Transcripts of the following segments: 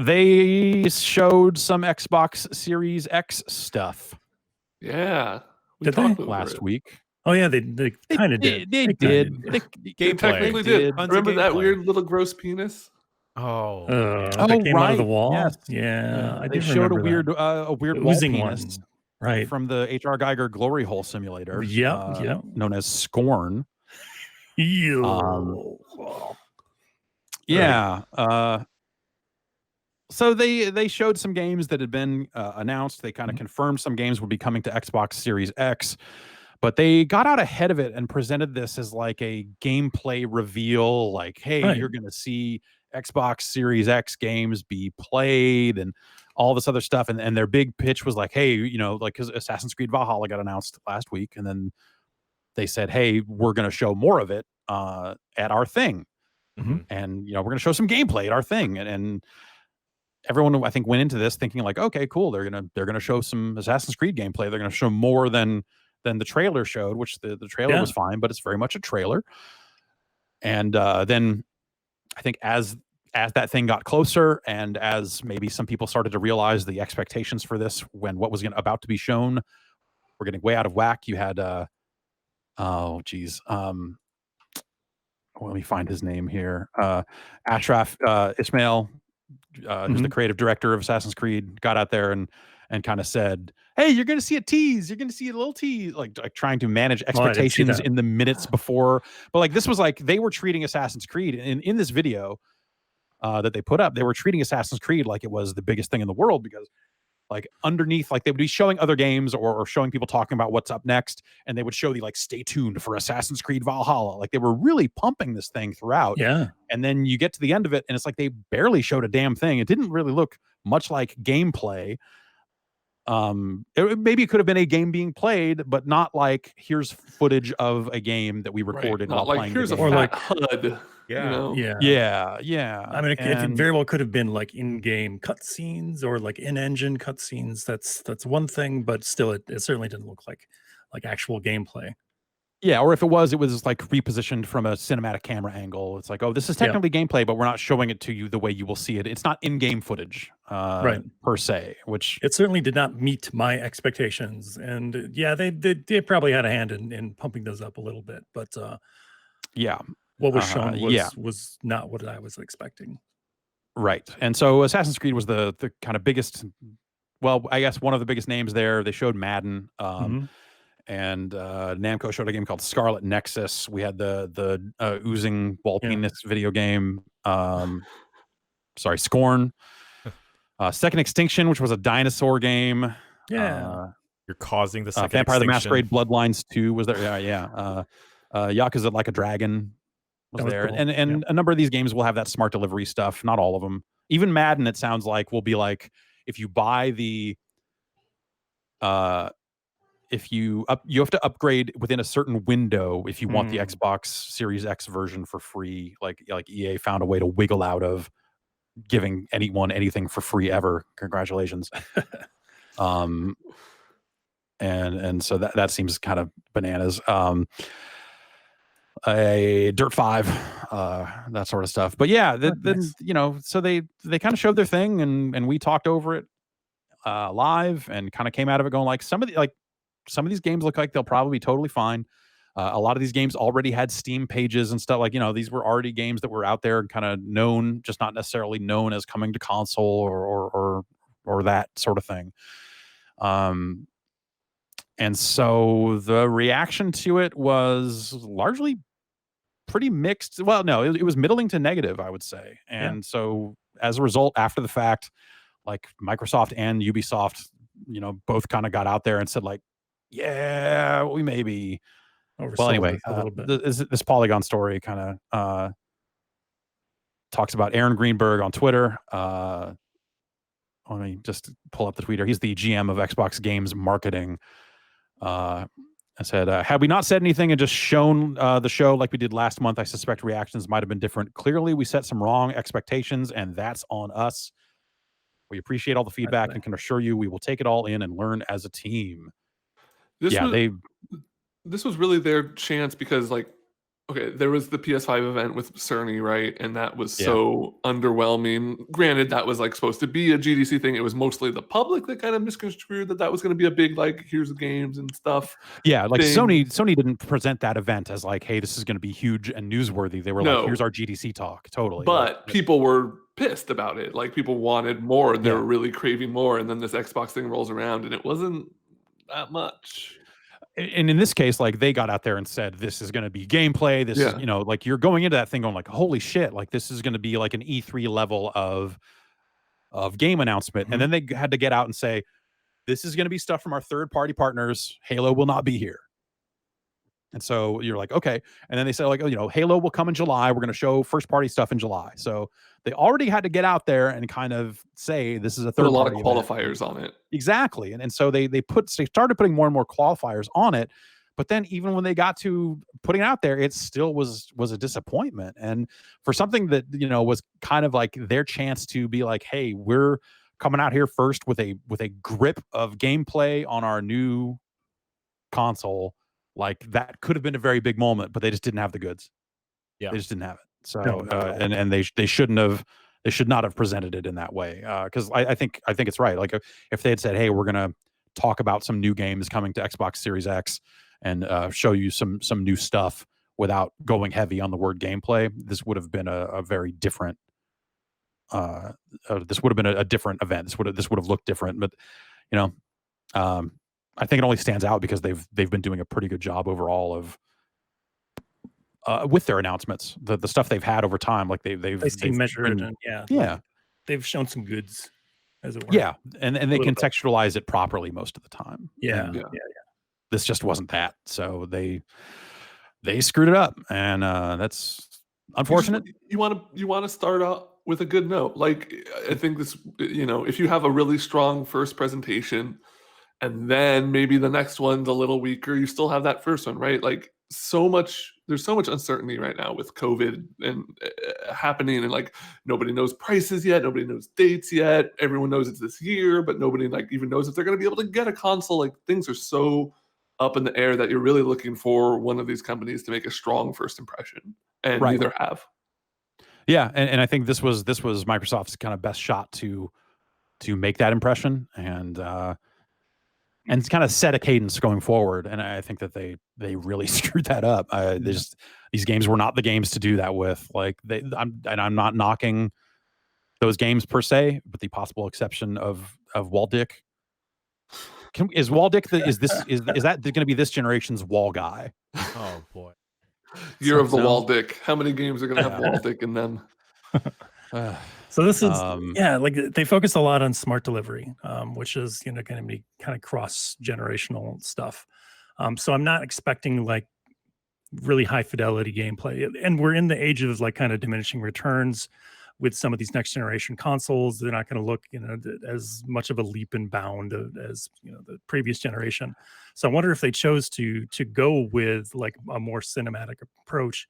They showed some Xbox Series X stuff. Yeah, we talked last week. Oh yeah, they kind of did. They did. They technically did. Remember that weird little gross penis? That came out of the wall. Yes. Yeah, I they do showed remember a weird wall penis, one, right, from the H.R. Geiger glory hole simulator. Yep. Known as Scorn. So they showed some games that had been announced. They kind of confirmed some games would be coming to Xbox Series X, but they got out ahead of it and presented this as like a gameplay reveal. Like, hey, you're going to see Xbox Series X games be played and all this other stuff. And their big pitch was like, hey, like, because Assassin's Creed Valhalla got announced last week, and then they said, hey, we're going to show more of it at our thing. And we're going to show some gameplay at our thing. And everyone, I think, went into this thinking like, okay, cool, they're gonna show some Assassin's Creed gameplay. They're gonna show more than the trailer showed, which the trailer was fine, but it's very much a trailer. And then I think as that thing got closer, and as maybe some people started to realize the expectations for this, when what was about to be shown were getting way out of whack, you had let me find his name here. Ashraf Ismail, who's the creative director of Assassin's Creed, got out there and kind of said, hey, you're going to see a tease. You're going to see a little tease, like trying to manage expectations in the minutes before. But like, this was like, they were treating Assassin's Creed in this video that they put up, they were treating Assassin's Creed like it was the biggest thing in the world, because like underneath, like they would be showing other games or showing people talking about what's up next, and they would show the like, stay tuned for Assassin's Creed Valhalla. Like they were really pumping this thing throughout. Yeah. And then you get to the end of it, and it's like they barely showed a damn thing. It didn't really look much like gameplay. Maybe it could have been a game being played, but not like, here's footage of a game that we recorded while playing. Here's a fat HUD. Yeah. I mean, it very well could have been like in-game cutscenes or like in-engine cutscenes. That's one thing, but still, it certainly didn't look like actual gameplay. Yeah, or if it was like repositioned from a cinematic camera angle. It's like, oh, this is technically gameplay, but we're not showing it to you the way you will see it. It's not in-game footage, per se. Which it certainly did not meet my expectations, and yeah, they probably had a hand in pumping those up a little bit, but what was shown was not what I was expecting. Right, and so Assassin's Creed was the kind of biggest. Well, I guess one of the biggest names there. They showed Madden. And Namco showed a game called Scarlet Nexus. We had the oozing ball penis video game. Scorn. Second Extinction, which was a dinosaur game. Yeah. You're causing the second Vampire Extinction. the Masquerade Bloodlines 2 was there. Yakuza Like a Dragon was there. Cool. And a number of these games will have that smart delivery stuff. Not all of them. Even Madden, it sounds like, will be like, if you buy the you have to upgrade within a certain window if you want the Xbox Series X version for free. Like EA found a way to wiggle out of giving anyone anything for free ever. Congratulations. And so that seems kind of bananas. A Dirt 5, that sort of stuff. But yeah, then so they kind of showed their thing, and we talked over it live, and kind of came out of it going like, some of these games look like they'll probably be totally fine. A lot of these games already had Steam pages and stuff. Like, these were already games that were out there and kind of known, just not necessarily known as coming to console or that sort of thing. And so the reaction to it was largely pretty mixed. Well, no, it was middling to negative, I would say. And so as a result, after the fact, like Microsoft and Ubisoft, both kind of got out there and said like, yeah, we maybe. Well, anyway, a little bit. This Polygon story kind of talks about Aaron Greenberg on Twitter. Let me just pull up the tweet here. He's the GM of Xbox Games Marketing. I said, had we not said anything and just shown the show like we did last month, I suspect reactions might have been different. Clearly, we set some wrong expectations, and that's on us. We appreciate all the feedback and can assure you we will take it all in and learn as a team. This was really their chance, because like Okay, there was the PS5 event with Cerny, right? And that was so underwhelming. Granted, that was like supposed to be a GDC thing. It was mostly the public that kind of misconstrued that was going to be a big, like, here's the games and stuff. Yeah, like Sony didn't present that event as like, hey, this is going to be huge and newsworthy. They were like, here's our GDC talk. Totally. But people were pissed about it. Like, people wanted more. They were really craving more. And then this Xbox thing rolls around and it wasn't that much. And in this case, like, they got out there and said, this is going to be gameplay. This is, like, you're going into that thing going like, holy shit, like, this is going to be like an E3 level of game announcement. And then they had to get out and say, this is going to be stuff from our third-party partners. Halo will not be here. And so you're like, okay. And then they say, like, Halo will come in July. We're going to show first-party stuff in July. So they already had to get out there and kind of say this is a third-party event. A lot of qualifiers on it. Exactly. And so they started putting more and more qualifiers on it. But then even when they got to putting it out there, it still was a disappointment. And for something that, was kind of like their chance to be like, hey, we're coming out here first with a grip of gameplay on our new console, like, that could have been a very big moment, but they just didn't have the goods. Yeah, they just didn't have it. So and they should not have presented it in that way, because I think it's right. Like, if they had said, hey, we're gonna talk about some new games coming to Xbox Series X and show you some new stuff without going heavy on the word gameplay, this would have been a very different this would have been a different event. This would have looked different. But I think it only stands out because they've been doing a pretty good job overall of with their announcements, the stuff they've had over time. Like they've measured and like, they've shown some goods, as it were. Yeah, and they contextualize it properly most of the time. Yeah. This just wasn't that, so they screwed it up, and that's unfortunate. You want to start out with a good note. Like, I think this, if you have a really strong first presentation, and then maybe the next one's a little weaker, you still have that first one, right? Like, there's so much uncertainty right now with COVID and happening, and like, nobody knows prices yet, nobody knows dates yet. Everyone knows it's this year, but nobody like even knows if they're going to be able to get a console. Like, things are so up in the air that you're really looking for one of these companies to make a strong first impression, and neither have. Yeah, and I think this was Microsoft's kind of best shot to make that impression and kind of set a cadence going forward. And I think that they really screwed that up. These games were not the games to do that with. Like, I'm not knocking those games per se, but the possible exception of Waldick. Is Waldick is that going to be this generation's wall guy? Oh boy. Year of the Waldick. How many games are going to have Waldick in them? So this is like they focus a lot on smart delivery, which is going to be kind of cross-generational stuff. So I'm not expecting like really high fidelity gameplay, and we're in the age of like kind of diminishing returns with some of these next generation consoles. They're not going to look as much of a leap and bound as the previous generation. So I wonder if they chose to go with like a more cinematic approach,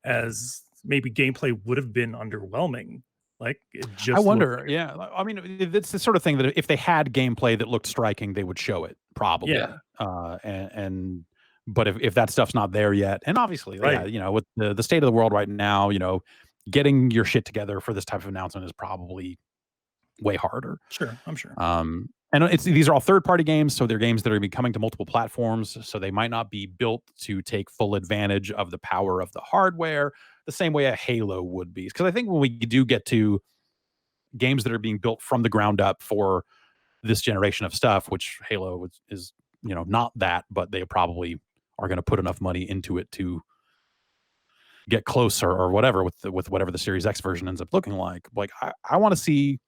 as maybe gameplay would have been underwhelming. Like, it just, I wonder. Yeah, I mean, it's the sort of thing that if they had gameplay that looked striking, they would show it probably. Yeah. But if that stuff's not there yet, and obviously, with the state of the world right now, getting your shit together for this type of announcement is probably way harder. Sure, I'm sure. And these are all third-party games, so they're games that are going to be coming to multiple platforms, so they might not be built to take full advantage of the power of the hardware the same way a Halo would be. Because I think when we do get to games that are being built from the ground up for this generation of stuff, which Halo is not that, but they probably are going to put enough money into it to get closer or whatever with whatever the Series X version ends up looking like. Like, I want to see,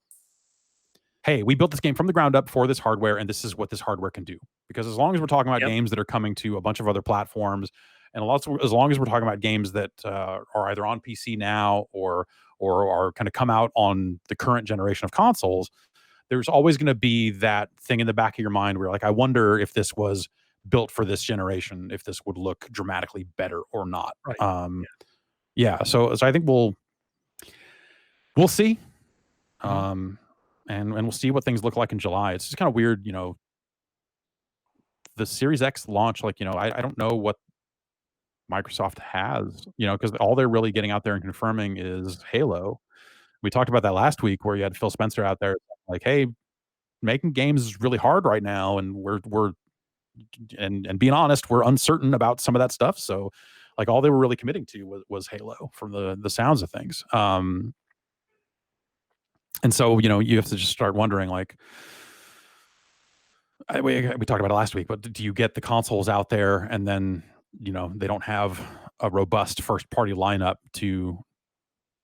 hey, we built this game from the ground up for this hardware, and this is what this hardware can do. Because as long as we're talking about games that are coming to a bunch of other platforms, and as long as we're talking about games that are either on PC now or are kind of come out on the current generation of consoles, there's always going to be that thing in the back of your mind where, like, I wonder if this was built for this generation, if this would look dramatically better or not. Right. So I think we'll see. And we'll see what things look like in July. It's just kind of weird, the Series X launch, like, I don't know what Microsoft has, because all they're really getting out there and confirming is Halo. We talked about that last week where you had Phil Spencer out there like, hey, making games is really hard right now, and we're and being honest, we're uncertain about some of that stuff. So like all they were really committing to was Halo from the sounds of things. And so, you have to just start wondering, like, we talked about it last week, but do you get the consoles out there and then, they don't have a robust first party lineup to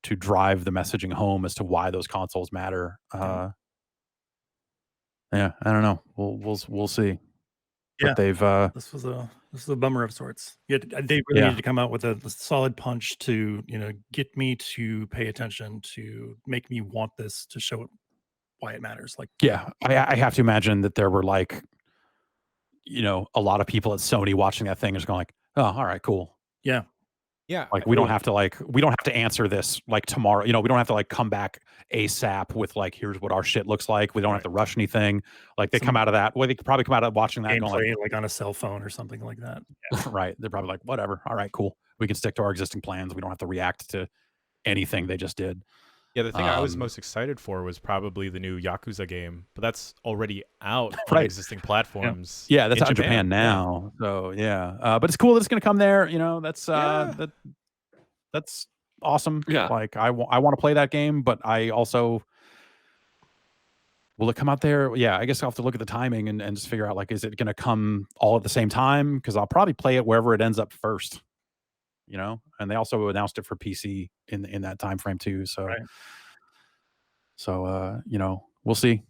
drive the messaging home as to why those consoles matter? Yeah, I don't know. We'll see. Yeah, but they've this was a bummer of sorts. They really needed to come out with a solid punch to get me to pay attention, to make me want this, to show it why it matters. Like, yeah, I have to imagine that there were like, a lot of people at Sony watching that thing is going like, oh, all right, cool. Yeah. Yeah. Like we don't have to answer this like tomorrow. We don't have to like come back ASAP with like, here's what our shit looks like. We don't have to rush anything. Like they come out of that. Well, they could probably come out of watching that and gameplay like on a cell phone or something like that. Yeah. Right. They're probably like, whatever. All right, cool. We can stick to our existing plans. We don't have to react to anything they just did. Yeah, the thing I was most excited for was probably the new Yakuza game, but that's already out on existing platforms. Yeah, that's out in Japan now. Yeah. So yeah, but it's cool that it's going to come there. That's that's awesome. Yeah, like I want to play that game, but I also will it come out there? Yeah, I guess I'll have to look at the timing and just figure out like, is it going to come all at the same time? Because I'll probably play it wherever it ends up first. And they also announced it for PC in that time frame too. So, right. so we'll see.